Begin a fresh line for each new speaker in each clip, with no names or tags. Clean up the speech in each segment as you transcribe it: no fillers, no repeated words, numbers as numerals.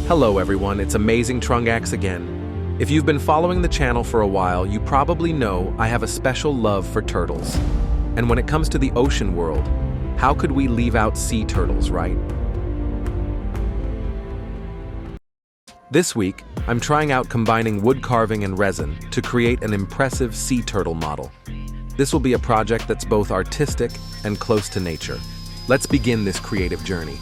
Hello everyone, it's Amazing Trungax again. If you've been following the channel for a while, you probably know I have a special love for turtles. And when it comes to the ocean world, how could we leave out sea turtles, right? This week, I'm trying out combining wood carving and resin to create an impressive sea turtle model. This will be a project that's both artistic and close to nature. Let's begin this creative journey.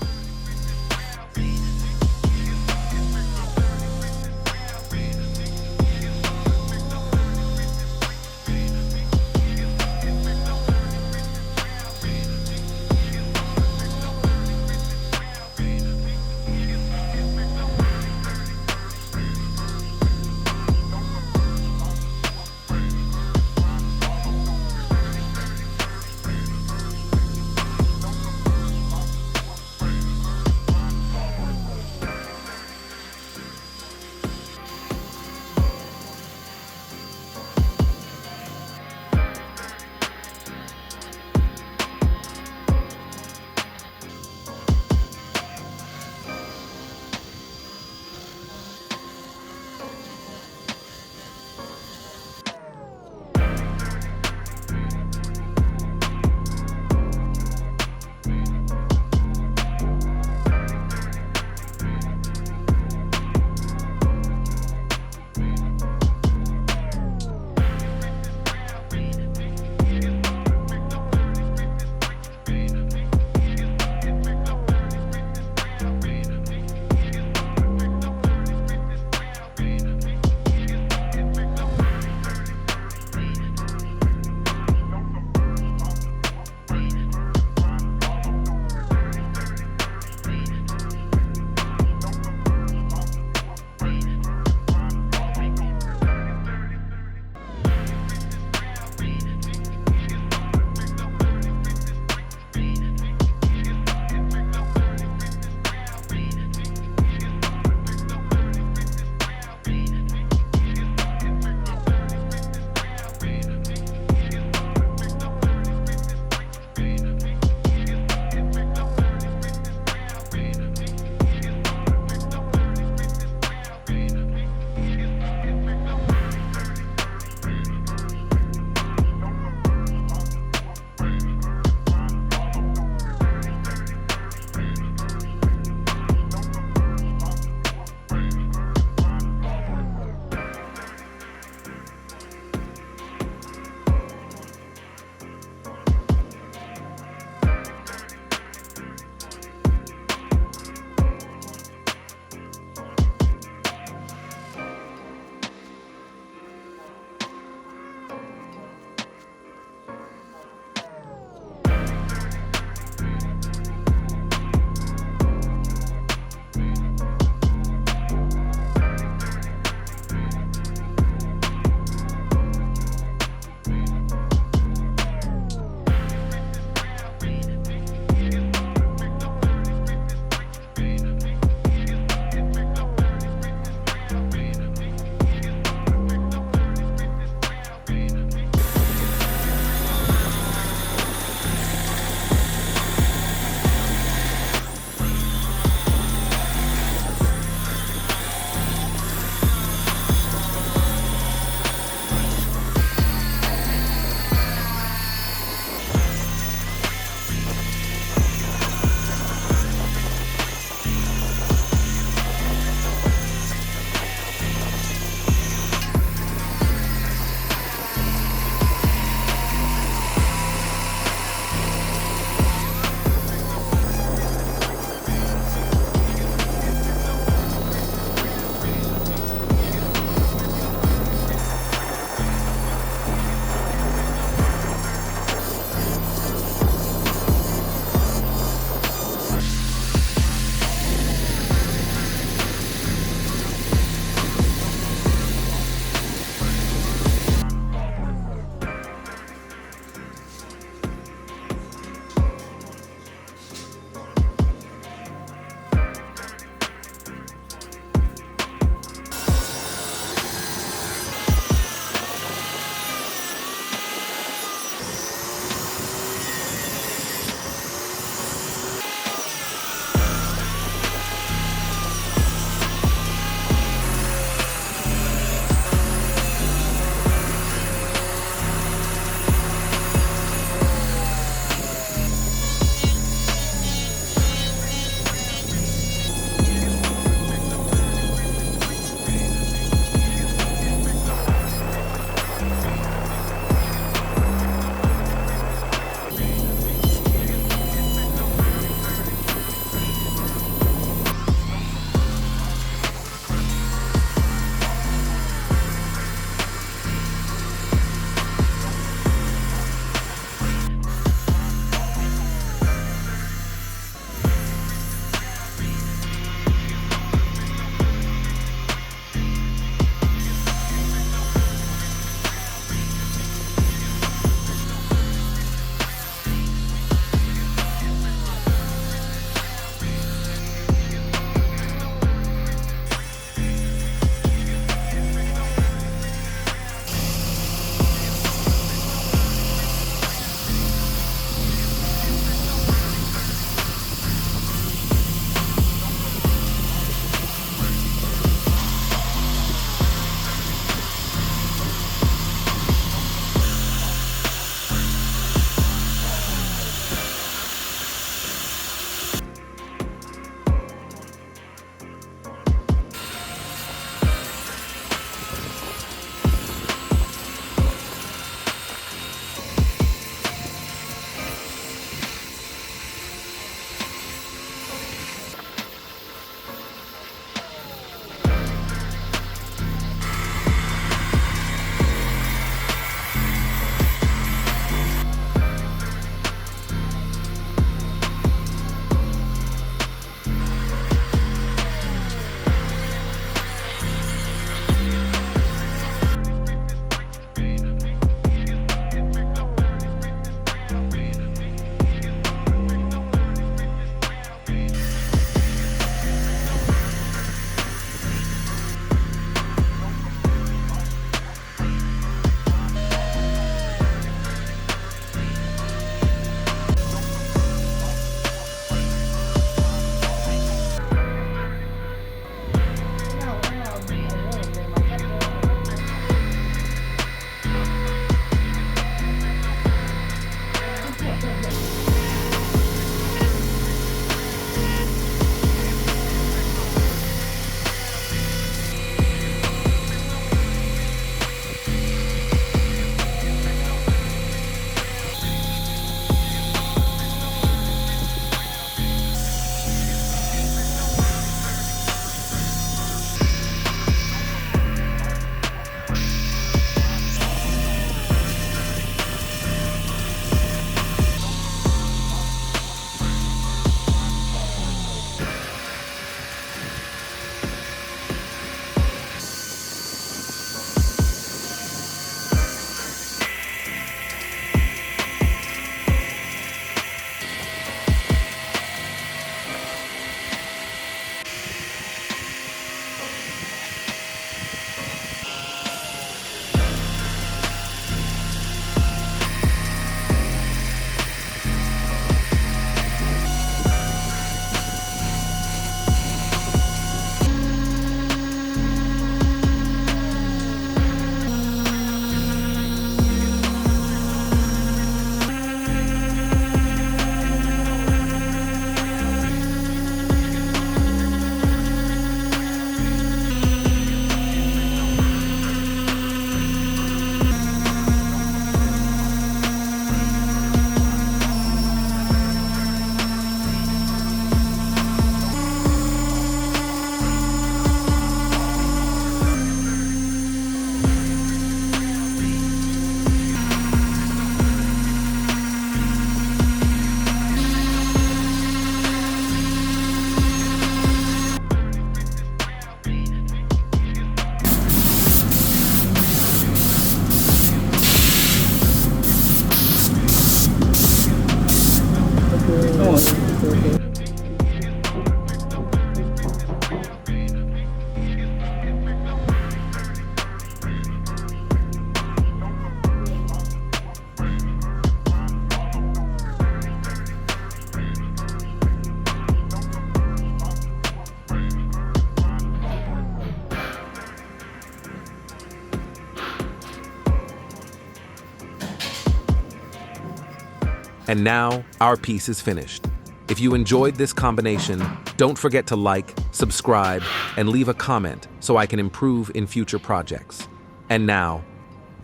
And now, our piece is finished. If you enjoyed this combination, don't forget to like, subscribe, and leave a comment so I can improve in future projects. And now,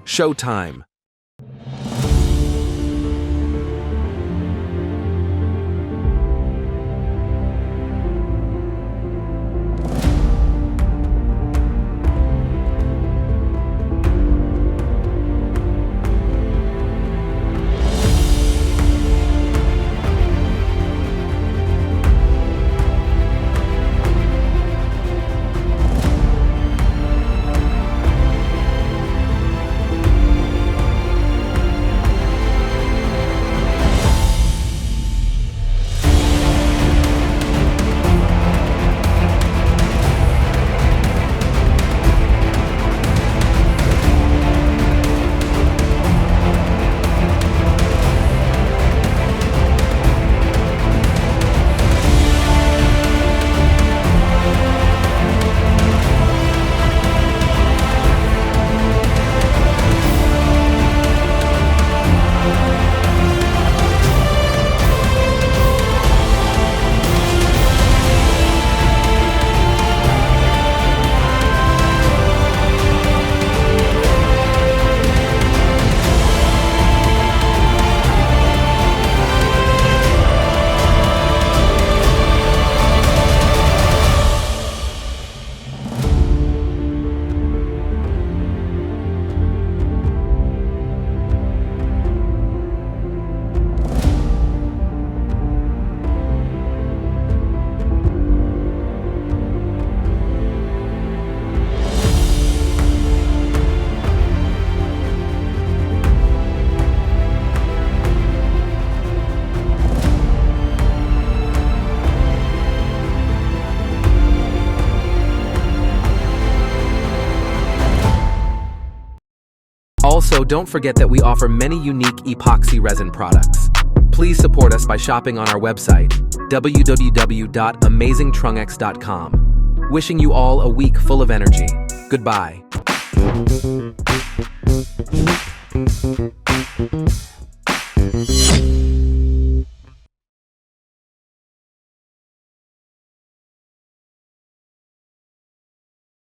showtime! Also, don't forget that we offer many unique epoxy resin products. Please support us by shopping on our website, www.amazingtrungex.com. Wishing you all a week full of energy. Goodbye.